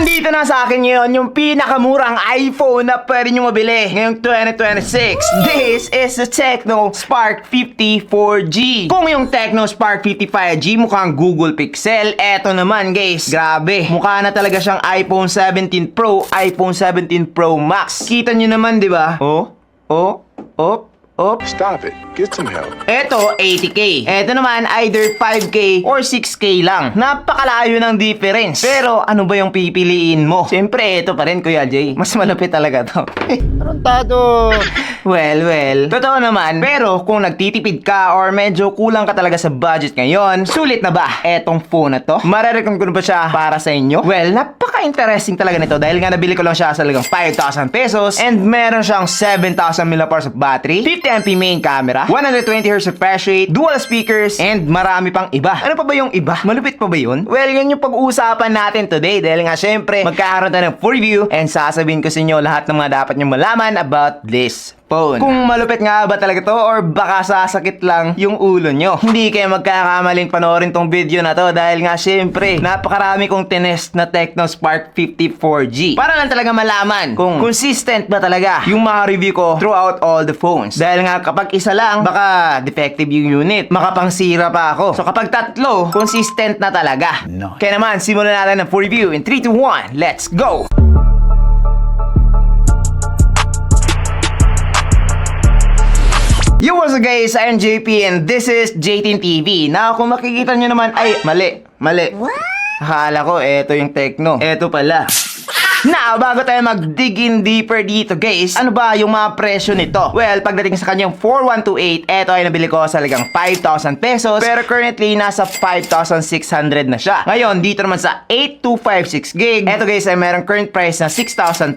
Nandito na sa akin ngayon yung pinakamurang iPhone na pwede nyo mabili ngayong 2026. This is the Tecno Spark 50 4G. Kung yung Tecno Spark 50 5G mukhang Google Pixel, eto naman guys, grabe. Mukha na talaga siyang iPhone 17 Pro, iPhone 17 Pro Max. Kita nyo naman, di ba? Oh. Stop it. Get some help. Eto, 80k. Eto naman, either 5k or 6k lang. Napakalayo ng difference. Pero, ano ba yung pipiliin mo? Siyempre, eto pa rin, Kuya Jay. Mas malapit talaga to. Tarantado! Well, totoo naman. Pero, kung nagtitipid ka or medyo kulang ka talaga sa budget ngayon, sulit na ba etong phone na to? Marerecommend ko na ba siya para sa inyo? Well, napaka-interesting talaga nito dahil nga nabili ko lang siya sa talagang 5,000 pesos and meron siyang 7,000 mAh of battery, 50MP main camera, 120Hz refresh rate, dual speakers, and marami pang iba. Ano pa ba yung iba? Malupit pa ba yun? Well, yan yung pag-uusapan natin today dahil nga syempre, magkakaroon tayo ng full review and sasabihin ko sa inyo lahat ng mga dapat nyo malaman about this phone. Kung malupit nga ba talaga to or baka sasakit lang yung ulo nyo. Hindi kayo magkakamaling panoorin tong video na to dahil nga syempre, napakarami kong tinest na Tecno Spark 50 4G. Para lang talaga malaman kung consistent ba talaga yung mga review ko throughout all the phones. Dahil nga kapag isa lang, baka defective yung unit. Makapangsira pa ako. So kapag tatlo, consistent na talaga. No. Kaya naman, simulan natin ang full review in 3, 2, 1. Let's go! Yo, what's up guys? I'm JP and this is JTin TV. Now, kung makikita nyo naman, ay, mali. Akala ko, eto yung Tecno. Eto pala. Now, bago tayo mag-dig in deeper dito guys, ano ba yung mga presyo nito? Well, pagdating sa kanyang 4128, eto ay nabili ko sa halagang 5,000 pesos. Pero currently, nasa 5,600 na siya. Ngayon, dito naman sa 8256 gig, eto guys ay merong current price na 6,300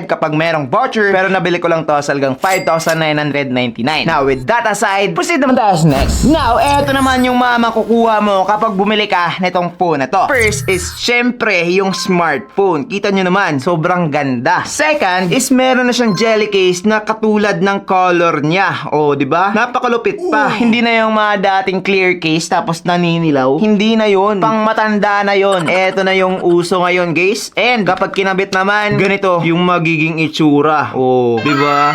kapag merong voucher. Pero nabili ko lang to sa halagang 5,999. Now, with that aside, proceed naman tayo sa next. Now, eto naman yung mga makukuha mo kapag bumili ka nitong phone na to. First is, syempre, yung smartphone. Kita nyo naman, sobrang ganda. Second is meron na siyang jelly case na katulad ng color niya. O, di ba? Napakalupit pa. Hindi na yung mga dating clear case tapos naninilaw. Hindi na yon. Pang matanda na yon. Eto na yung uso ngayon, guys. And kapag kinabit naman, ganito yung magiging itsura. O, di ba?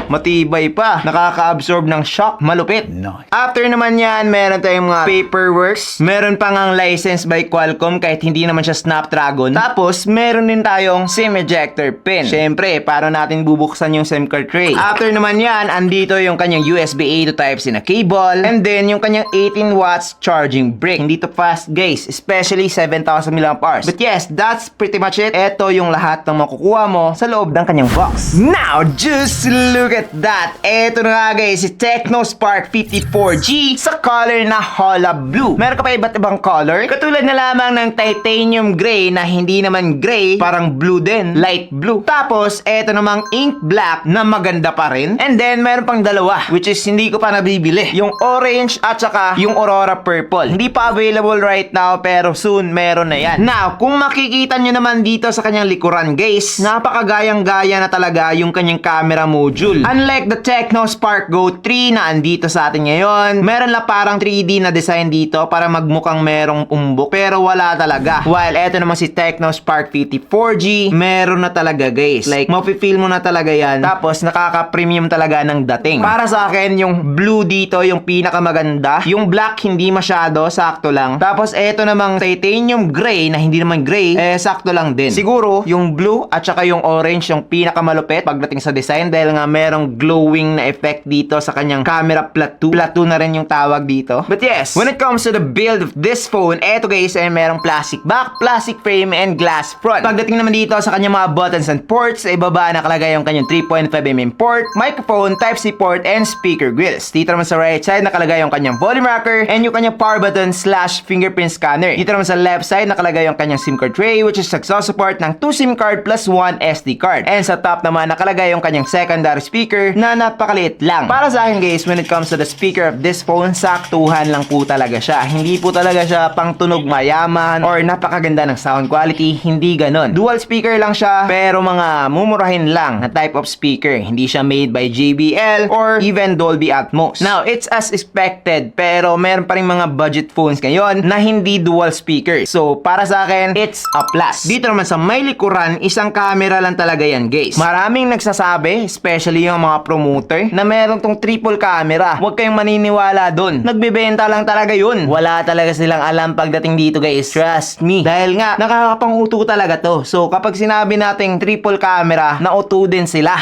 Matibay pa. Nakaka-absorb ng shock. Malupit. No. After naman yan, meron tayong mga paperworks. Meron pa ngang license by Qualcomm kahit hindi naman siya Snapdragon. Tapos, meron din tayong SIM ejector pin. Syempre, paano natin bubuksan yung SIM card tray? After naman yan, andito yung kanyang USB-A to Type-C na cable. And then, yung kanyang 18 watts charging brick. Hindi to fast, guys. Especially 7,000 mAh. But yes, that's pretty much it. Ito yung lahat ng makukuha mo sa loob ng kanyang box. Now, just look at that. Ito na nga guys, si Tecno Spark 50 4G sa color na Holla Blue. Meron ka pa iba't ibang color. Katulad na lamang ng titanium gray na hindi naman gray, parang blue din, light blue. Tapos, eto namang ink black na maganda pa rin. And then, meron pang dalawa, which is hindi ko pa nabibili. Yung orange at saka yung Aurora purple. Hindi pa available right now, pero soon meron na yan. Now, kung makikita nyo naman dito sa kanyang likuran guys, napakagayang-gaya na talaga yung kanyang camera module. Unlike the Tecno Spark Go 3 na andito sa atin ngayon, meron lang parang 3D na design dito para magmukhang merong umbok, pero wala talaga. While eto naman si Tecno Spark 50 4G, meron na talaga guys. Like, mafe-feel mo na talaga yan. Tapos, nakaka-premium talaga ng dating. Para sa akin, yung blue dito, yung pinakamaganda. Yung black, hindi masyado, sakto lang. Tapos, eto namang titanium gray, na hindi naman gray, sakto lang din. Siguro, yung blue at saka yung orange, yung pinakamalupit pagdating sa design dahil nga merong glowing na effect dito sa kanyang camera plateau. Plateau na rin yung tawag dito. But yes, when it comes to the build of this phone, eto guys ay merong plastic back, plastic frame, and glass front. Pagdating naman dito sa kanyang mga buttons and ports, sa ibaba nakalagay yung kanyang 3.5mm port, microphone, Type-C port, and speaker grills. Dito naman sa right side nakalagay yung kanyang volume rocker and yung kanyang power button / fingerprint scanner. Dito naman sa left side nakalagay yung kanyang SIM card tray, which is nagsusupport ng 2 SIM card plus 1 SD card. And sa top naman nakalagay yung kanyang secondary speaker speaker na napakaliit lang. Para sa akin guys, when it comes to the speaker of this phone, saktuhan lang po talaga siya. Hindi po talaga siya pang tunog mayaman or napakaganda ng sound quality, hindi ganon. Dual speaker lang siya, pero mga mumurahin lang na type of speaker. Hindi siya made by JBL or even Dolby Atmos. Now, it's as expected, pero meron pa rin mga budget phones ngayon na hindi dual speaker. So, para sa akin, it's a plus. Dito naman sa may likuran, isang camera lang talaga yan guys. Maraming nagsasabi, especially yung mga promoter, na meron tong triple camera. Huwag kayong maniniwala dun. Nagbebenta lang talaga yun. Wala talaga silang alam pagdating dito guys. Trust me. Dahil nga, nakakapanguto talaga to. So, kapag sinabi nating triple camera, nauto din sila.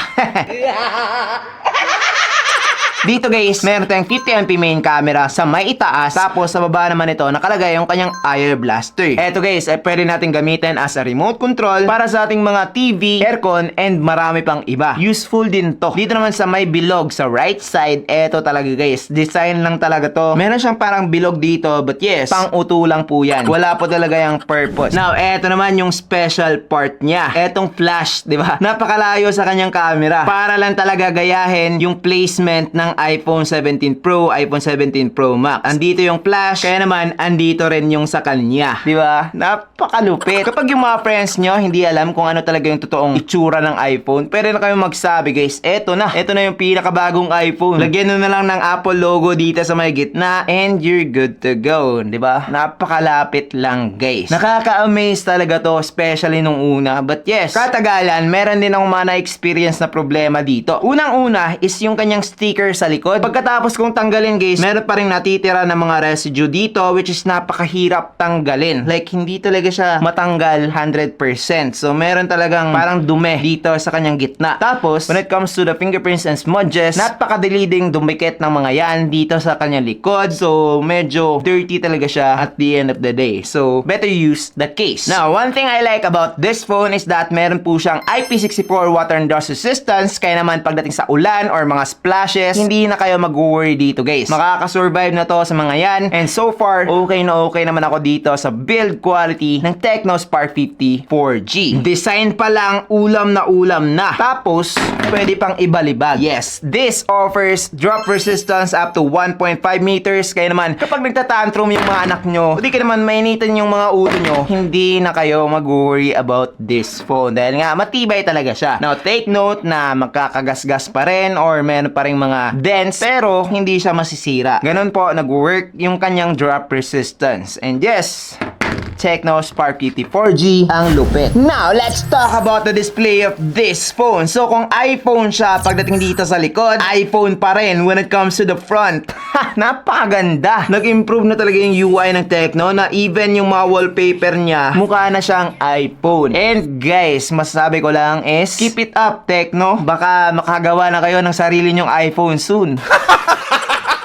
Dito guys, meron tayong 50MP main camera sa may itaas. Tapos sa baba naman ito, nakalagay yung kanyang IR blaster. Eto guys, pwede natin gamitin as a remote control para sa ating mga TV, aircon, and marami pang iba. Useful din to. Dito naman sa may bilog sa right side, eto talaga guys. Design lang talaga to. Meron siyang parang bilog dito, but yes, pang uto lang po yan. Wala po talaga yung purpose. Now, eto naman yung special part niya. Etong flash, di ba? Napakalayo sa kanyang camera. Para lang talaga gayahin yung placement ng iPhone 17 Pro, iPhone 17 Pro Max. Andito yung flash, kaya naman andito rin yung sa kanya. Di ba? Napakalupit. Kapag yung mga friends nyo hindi alam kung ano talaga yung totoong itsura ng iPhone, pwede na kayo magsabi guys, eto na yung pinakabagong iPhone. Lagyan nyo na lang ng Apple logo dito sa may gitna and you're good to go. Di ba? Napakalapit lang guys. Nakaka-amaze talaga to, especially nung una. But yes, katagalan, meron din akong mga na-experience na problema dito. Unang-una is yung kanyang sticker sa likod. Pagkatapos kong tanggalin guys, meron pa rin natitira ng mga residue dito which is napakahirap tanggalin. Like, hindi talaga siya matanggal 100%. So, meron talagang parang dumi dito sa kanyang gitna. Tapos, when it comes to the fingerprints and smudges, napakadali ding dumikit ng mga yan dito sa kanyang likod. So, medyo dirty talaga siya at the end of the day. So, better use the case. Now, one thing I like about this phone is that meron po siyang IP64 water and dust resistance. Kaya naman pagdating sa ulan or mga splashes, hindi na kayo mag-worry dito guys. Makakasurvive na to sa mga yan. And so far, okay naman ako dito sa build quality ng Tecno Spark 50 4G. Design pa lang, ulam na. Tapos, pwede pang ibalibag. Yes, this offers drop resistance up to 1.5 meters. Kaya naman, kapag nagtatantrum yung mga anak nyo, hindi ka naman mainitin yung mga ulo nyo, hindi na kayo mag-worry about this phone. Dahil nga, matibay talaga siya. Now, take note na magkakagasgas pa rin or meron pa rin mga dents, pero hindi siya masisira. Ganun po nag-work yung kanyang drop resistance. And yes, Tecno Spark 50 4G ang lupit. Now, let's talk about the display of this phone. So, kung iPhone siya, pagdating dito sa likod, iPhone pa rin when it comes to the front. Ha! Napakaganda! Nag-improve na talaga yung UI ng Tecno na even yung mga wallpaper niya, mukha na siyang iPhone. And guys, masasabi ko lang is, keep it up, Tecno. Baka makagawa na kayo ng sarili nyong iPhone soon.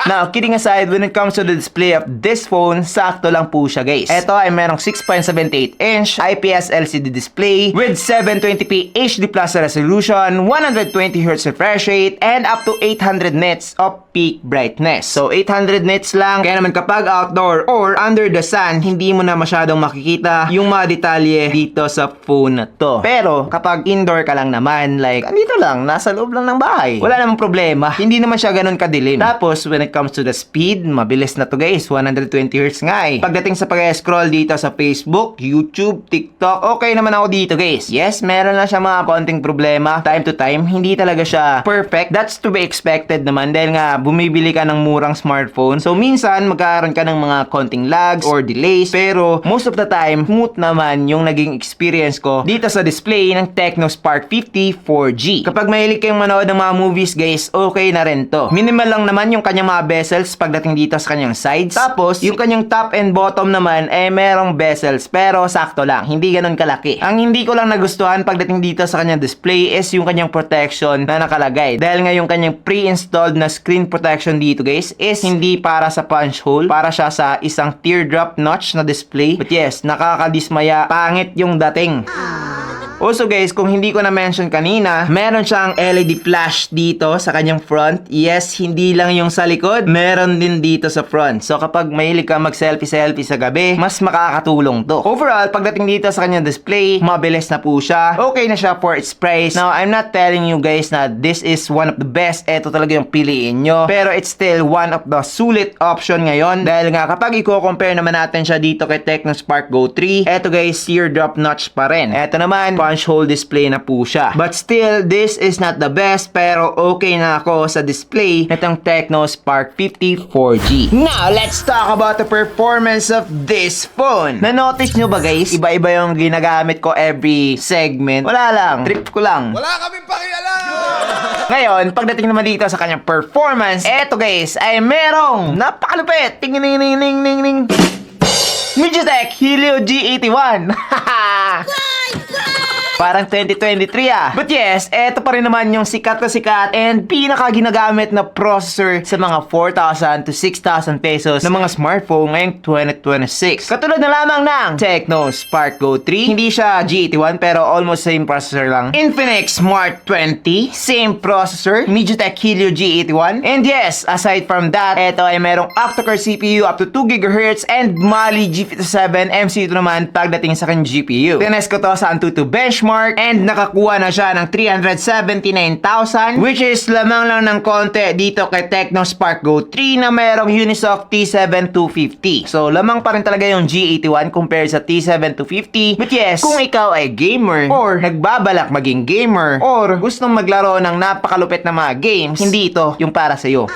Now, kidding aside, when it comes to the display of this phone, sakto lang po siya guys. Ito ay merong 6.78 inch IPS LCD display with 720p HD Plus resolution, 120Hz refresh rate, and up to 800 nits of peak brightness. So, 800 nits lang. Kaya naman kapag outdoor or under the sun, hindi mo na masyadong makikita yung mga detalye dito sa phone na to. Pero, kapag indoor ka lang naman, like, andito lang, nasa loob lang ng bahay, wala namang problema. Hindi naman siya ganun kadilim. Tapos, when it comes to the speed, mabilis na to guys. 120Hz nga eh. Pagdating sa pag-scroll dito sa Facebook, YouTube, TikTok, okay naman ako dito guys. Yes, meron lang siya mga konting problema. Time to time, hindi talaga siya perfect. That's to be expected naman dahil nga bumibili ka ng murang smartphone. So, minsan, magkakaroon ka ng mga konting lags or delays. Pero, most of the time, smooth naman yung naging experience ko dito sa display ng Tecno Spark 50 4G. Kapag mahilig kayong manood ng mga movies guys, okay na rin to. Minimal lang naman yung kanyang mga bezels pagdating dito sa kanyang sides. Tapos, yung kanyang top and bottom naman, merong bezels. Pero, sakto lang. Hindi ganun kalaki. Ang hindi ko lang nagustuhan pagdating dito sa kanyang display is yung kanyang protection na nakalagay. Dahil nga yung kanyang pre-installed na screen protection dito guys is hindi para sa punch hole. Para siya sa isang teardrop notch na display. But yes, nakakadismaya. Pangit yung dating. Also guys, kung hindi ko na-mention kanina, meron siyang LED flash dito sa kanyang front. Yes, hindi lang yung sa likod, meron din dito sa front. So kapag mahilig ka mag-selfie-selfie sa gabi, mas makakatulong to. Overall, pagdating dito sa kanyang display, mabilis na po siya. Okay na siya for its price. Now, I'm not telling you guys na this is one of the best. Ito talaga yung piliin nyo. Pero it's still one of the sulit option ngayon. Dahil nga kapag i-compare naman natin siya dito kay Tecno Spark Go 3, eto guys, teardrop notch pa rin. Eto naman, punch hole display na po siya. But still, this is not the best, pero okay na ako sa display nitong Tecno Spark 50 4G. Now, let's talk about the performance of this phone. Na-notice nyo ba guys, iba-iba yung ginagamit ko every segment? Wala lang, trip ko lang. Wala kaming pakialam! Ngayon, pagdating naman dito sa kanyang performance, eto guys, ay merong napakalupit. Ting-ning-ning-ning-ning. MediaTek Helio G81. Parang 2023 ah. But yes, eto pa rin naman yung sikat na sikat and pinaka ginagamit na processor sa mga 4,000 to 6,000 pesos na mga smartphone ngayong 2026. Katulad na lamang ng Tecno Spark Go 3. Hindi siya G81 pero almost same processor lang. Infinix Smart 20, same processor. MediaTek Helio G81. And yes, aside from that, eto ay merong octa-core CPU up to 2 GHz and Mali G57 MCU naman pagdating sa kanyang GPU. Tinest ko to sa Antutu benchmark and nakakuha na siya ng 379,000 which is lamang lang ng konti dito kay Tecno Spark Go 3 na merong Unisoc T7250. So lamang pa rin talaga yung G81 compared sa T7250. But yes, kung ikaw ay gamer or nagbabalak maging gamer or gustong maglaro ng napakalupit na mga games, hindi ito yung para sa'yo.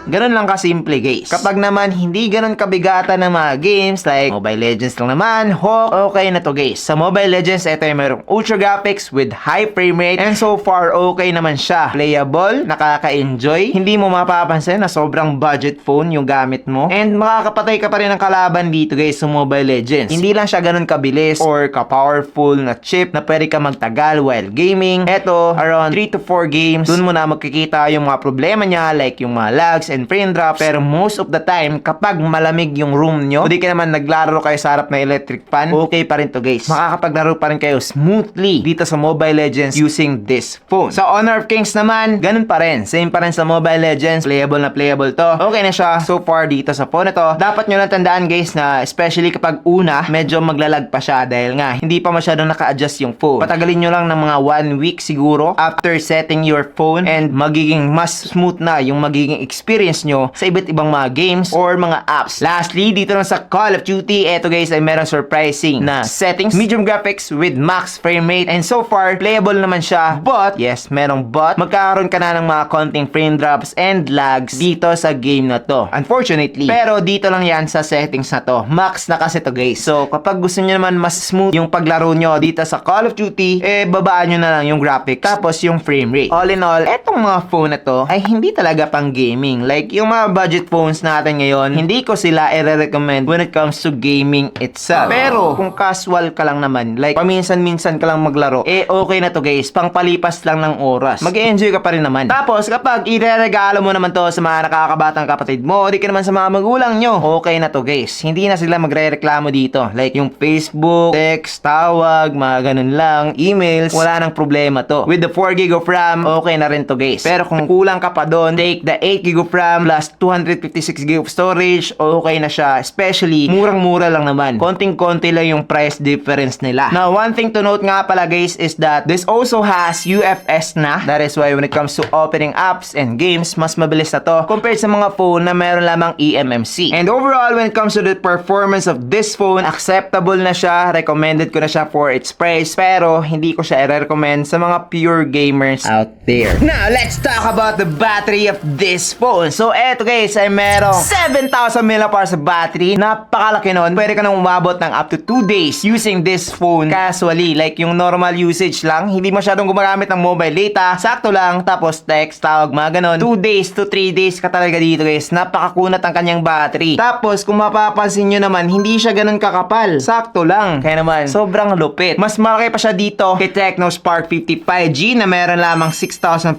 Ganun lang kasimple guys. Kapag naman hindi ganun kabigatan ng mga games like Mobile Legends lang naman, Hawk, okay na to guys. Sa Mobile Legends, ito ay mayroong ultra graphics with high frame rate and so far okay naman siya. Playable, nakaka-enjoy, hindi mo mapapansin na sobrang budget phone yung gamit mo and makakapatay ka pa rin ng kalaban dito guys sa Mobile Legends. Hindi lang siya ganun kabilis or ka-powerful na chip na pwede ka magtagal while gaming. Ito, around 3 to 4 games, dun mo na magkikita yung mga problema niya like yung mga lags and frame drop. Pero most of the time, kapag malamig yung room nyo, hindi ka naman naglaro kayo sa harap na electric fan, okay pa rin to guys. Makakapaglaro pa rin kayo smoothly dito sa Mobile Legends using this phone. Sa Honor of Kings naman, ganun pa rin. Same pa rin sa Mobile Legends. Playable na playable to. Okay na siya so far dito sa phone na to. Dapat nyo lang tandaan guys na especially kapag una, medyo maglalag pa siya dahil nga, hindi pa masyadong naka-adjust yung phone. Patagalin nyo lang ng mga 1 week siguro after setting your phone and magiging mas smooth na yung magiging experience nyo sa iba't ibang mga games or mga apps. Lastly, dito lang sa Call of Duty, eto guys ay meron surprising na settings, medium graphics with max frame rate and so far, playable naman siya. But, yes, merong but, magkakaroon ka na ng mga konting frame drops and lags dito sa game na to. Unfortunately. Pero dito lang yan sa settings na to. Max na kasi to guys. So, kapag gusto nyo naman mas smooth yung paglaro nyo dito sa Call of Duty, babaan nyo na lang yung graphics tapos yung frame rate. All in all, etong mga phone na to ay hindi talaga pang gaming. Like, yung mga budget phones natin ngayon, hindi ko sila i-recommend when it comes to gaming itself. Pero, kung casual ka lang naman, like, paminsan-minsan ka lang maglaro, okay na to guys. Pangpalipas lang ng oras. Mag-enjoy ka pa rin naman. Tapos, kapag ireregalo mo naman to sa mga nakakabatang kapatid mo, di ka naman sa mga magulang nyo, okay na to guys. Hindi na sila magre-reklamo dito. Like, yung Facebook, text, tawag, mga ganun lang, emails, wala nang problema to. With the 4GB of RAM, okay na rin to guys. Pero kung kulang ka pa doon, take the 8GB of RAM plus 256GB of storage, okay na siya. Especially, murang-mura lang naman. Konting-konti lang yung price difference nila. Now, one thing to note nga pala guys is that this also has UFS na. That is why when it comes to opening apps and games, mas mabilis na to compared sa mga phone na meron lamang eMMC. And overall, when it comes to the performance of this phone, acceptable na siya. Recommended ko na siya for its price. Pero, hindi ko siya i-recommend sa mga pure gamers out there. Now, let's talk about the battery of this phone. So, eto guys, ay merong 7,000 mAh sa battery. Napakalaki nun. Pwede ka nang umabot ng up to 2 days using this phone casually. Like yung normal usage lang. Hindi masyadong gumagamit ng mobile data. Sakto lang. Tapos text, tawag, mga ganon. 2 days to 3 days ka talaga dito guys. Napakakunat ang kanyang battery. Tapos kung mapapansin nyo naman, hindi siya ganun kakapal. Sakto lang. Kaya naman, sobrang lupit. Mas malaki pa siya dito kay Tecno Spark 50 5G na meron lamang 6,500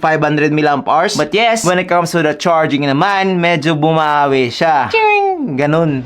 mAh. But yes, when it comes to the charging naman, medyo bumawi siya. Ching! ganun.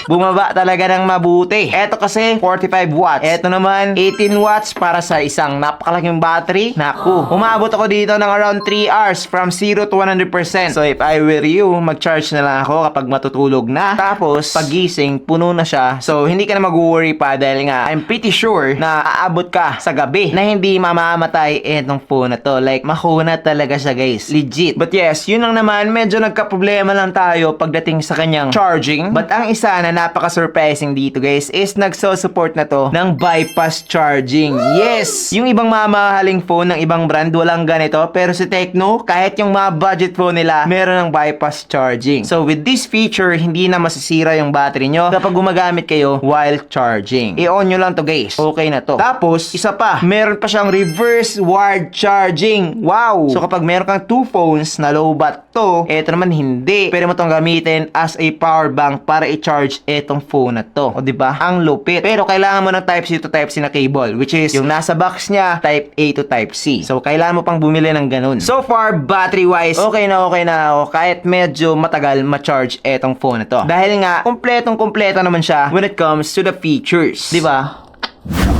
Bumaba talaga ng mabuti. Eto kasi 45 watts. Eto naman 18 watts para sa isang napakalaking battery. Naku, umabot ako dito ng around 3 hours from 0 to 100%. So if I were you, mag-charge na lang ako kapag matutulog na. Tapos pagising, puno na siya. So hindi ka na mag-worry pa dahil nga I'm pretty sure na aabot ka sa gabi na hindi mamamatay etong phone na to. Like mahuna talaga siya guys. Legit. But yes, yun lang naman. Medyo nagka-problema lang tayo pagdating sa kanyang charging. But ang isa na napaka-surprising dito guys is nagso-support na to ng bypass charging. Yes! Yung ibang mamahaling phone ng ibang brand walang ganito. Pero si Tecno, kahit yung mga budget phone nila, meron ng bypass charging. So with this feature, hindi na masisira yung battery nyo kapag gumagamit kayo while charging. I-on nyo lang to guys. Okay na to. Tapos, isa pa, meron pa siyang reverse wired charging. Wow! So kapag meron kang two phones na low bat to, eto naman hindi. Pwede mo tong gamitin as a power bank para i-charge etong phone na to. O diba? Ang lupit. Pero kailangan mo ng Type-C to Type-C na cable, which is yung nasa box niya, Type A to Type-C. So kailangan mo pang bumili ng ganun. So far, battery-wise, okay na ako. Kahit medyo matagal ma-charge etong phone na to. Dahil nga, kompletong-kompleto naman siya when it comes to the features. Diba?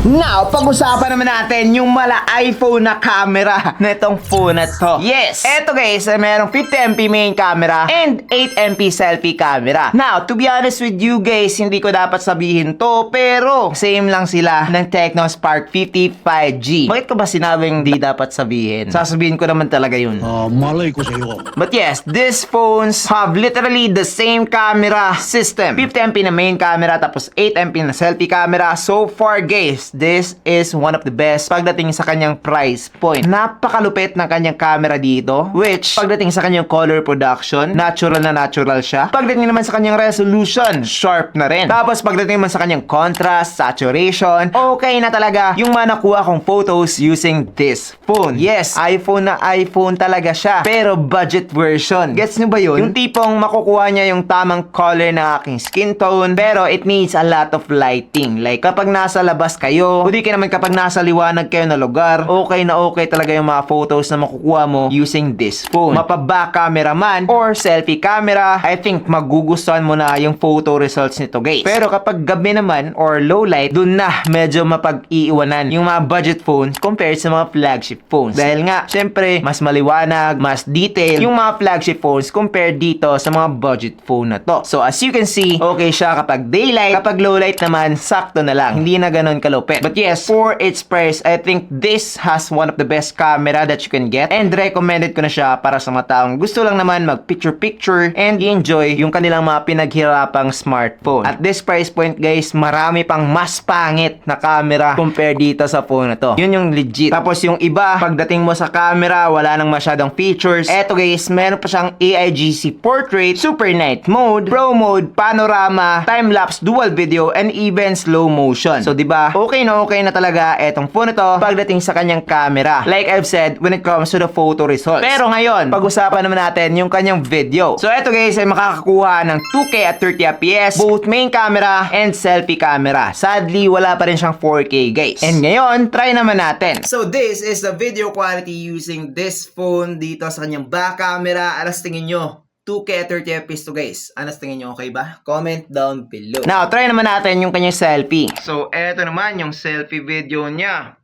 Now, pag-usapan naman natin yung mala iPhone na camera na itong phone na to. Yes! Eto guys, merong 50MP main camera and 8MP selfie camera. Now, to be honest with you guys, hindi ko dapat sabihin to, pero same lang sila ng Tecno Spark 50 5G. Bakit ko ba sinabing di dapat sabihin? Sasabihin ko naman talaga yun. Malay ko sa'yo. But yes, these phones have literally the same camera system. 50MP na main camera, tapos 8MP na selfie camera. So far guys, this is one of the best pagdating sa kanyang price point. Napakalupit ng kanyang camera dito, which pagdating sa kanyang color production, natural na natural siya. Pagdating naman sa kanyang resolution, sharp na rin. Tapos pagdating naman sa kanyang contrast, saturation, okay na talaga yung manakuha kong photos using this phone. Yes, iPhone na iPhone talaga siya, pero budget version. Gets nyo ba yun? Yung tipong makukuha niya yung tamang color ng aking skin tone, pero it needs a lot of lighting. Like kapag nasa labas kayo, o di ka naman kapag nasa liwanag kayo na lugar, okay na okay talaga yung mga photos na makukuha mo using this phone. Mapa-back camera man or selfie camera, I think magugustuhan mo na yung photo results nito guys. Pero kapag gabi naman or low light, dun na medyo mapag-iiwanan yung mga budget phones compared sa mga flagship phones. Dahil nga, syempre, mas maliwanag, mas detail yung mga flagship phones compared dito sa mga budget phone na to. So as you can see, okay siya kapag daylight, kapag low light naman, sakto na lang. Hindi na ganun kalupit. But yes, for its price, I think this has one of the best camera that you can get. And recommended ko na siya para sa mga taong gusto lang naman mag-picture-picture and enjoy yung kanilang mga pinaghirapang smartphone. At this price point guys, marami pang mas pangit na camera compare dito sa phone na to. Yun yung legit. Tapos yung iba, pagdating mo sa camera, wala nang masyadong features. Eto guys, meron pa siyang AIGC Portrait, Super Night Mode, Pro Mode, Panorama, Time-Lapse, Dual Video, and even Slow Motion. So diba, okay na talaga etong phone na to pagdating sa kanyang camera. Like I've said, when it comes to the photo results. Pero ngayon, pag-usapan naman natin yung kanyang video. So eto guys, ay makakakuha ng 2K at 30fps, both main camera and selfie camera. Sadly, wala pa rin siyang 4K guys. And ngayon, try naman natin. So this is the video quality using this phone dito sa kanyang back camera. Alas tingin nyo, 2K at 30fps to guys. Anas tingin nyo, okay ba? Comment down below. Now, try naman natin yung kanyang selfie. So, eto naman yung selfie video niya.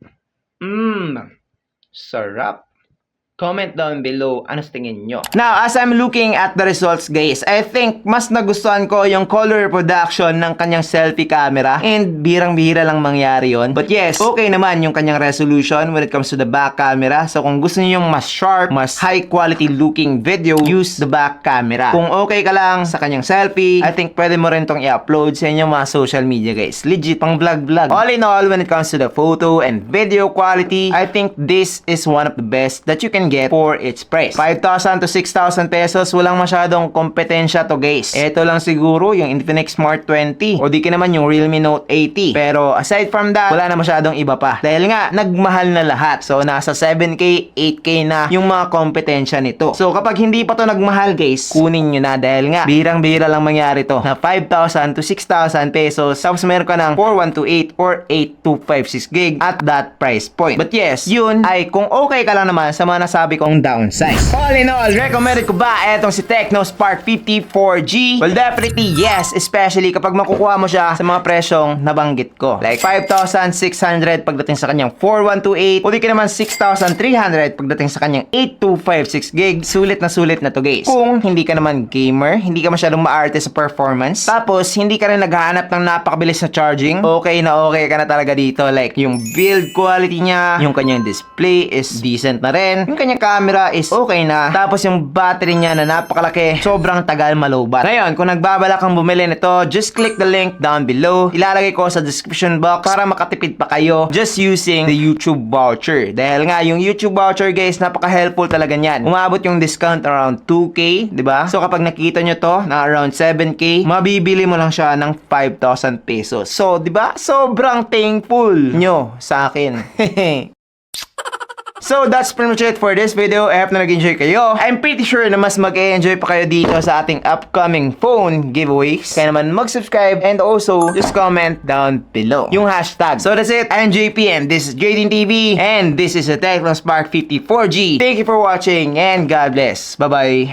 Sarap. Comment down below, ano sa tingin nyo? Now, as I'm looking at the results guys, I think mas nagustuhan ko yung color production ng kanyang selfie camera. And birang-bihira lang mangyari yon. But yes, okay naman yung kanyang resolution when it comes to the back camera. So kung gusto niyo yung mas sharp, mas high quality looking video, use the back camera. Kung okay ka lang sa kanyang selfie, I think pwede mo rin tong i-upload sa inyong mga social media guys. Legit pang vlog. All in all, when it comes to the photo and video quality, I think this is one of the best that you can get for its price. 5,000 to 6,000 pesos, walang masyadong kompetensya to guys. Ito lang siguro yung Infinix Smart 20 o di ka naman yung Realme Note 80. Pero aside from that, wala na masyadong iba pa. Dahil nga, nagmahal na lahat. So nasa 7K, 8K na yung mga kompetensya nito. So kapag hindi pa to nagmahal guys, kunin nyo na dahil nga, birang-bira lang mangyari to na 5,000 to 6,000 pesos. Tapos meron ka ng 4128 or 8256 gig at that price point. But yes, yun ay kung okay ka lang naman sa mga nasa masasabi kong downsize. All in all, recommended ko ba etong si Tecno Spark 50 4G? Well, definitely yes, especially kapag makukuha mo siya sa mga presyong nabanggit ko. Like 5,600 pagdating sa kanyang 4128, o di ka naman 6,300 pagdating sa kanyang 8256 gig. Sulit na to guys. Kung hindi ka naman gamer, hindi ka masyadong maarte sa performance, tapos hindi ka rin naghahanap ng napakabilis na charging, okay ka na talaga dito. Like yung build quality niya, yung kanyang display is decent na rin, yung kanyang camera is okay na, tapos yung battery niya na napakalaki, sobrang tagal malobat. Ngayon, kung nagbabalak kang bumili nito, just click the link down below. Ilalagay ko sa description box para makatipid pa kayo just using the YouTube voucher. Dahil nga, yung YouTube voucher guys, napaka-helpful talaga niyan. Umabot yung discount around 2K, di ba? So kapag nakita nyo to na around 7K, mabibili mo lang siya ng 5,000 pesos. So, di ba? Sobrang thankful nyo sa akin. So, that's pretty much it for this video. I hope na nag-enjoy kayo. I'm pretty sure na mas mag-enjoy pa kayo dito sa ating upcoming phone giveaways. Kaya naman mag-subscribe and also just comment down below yung hashtag. So, that's it. I'm JP and this is JDin TV and this is a Tecno Spark 50 4G. Thank you for watching and God bless. Bye-bye.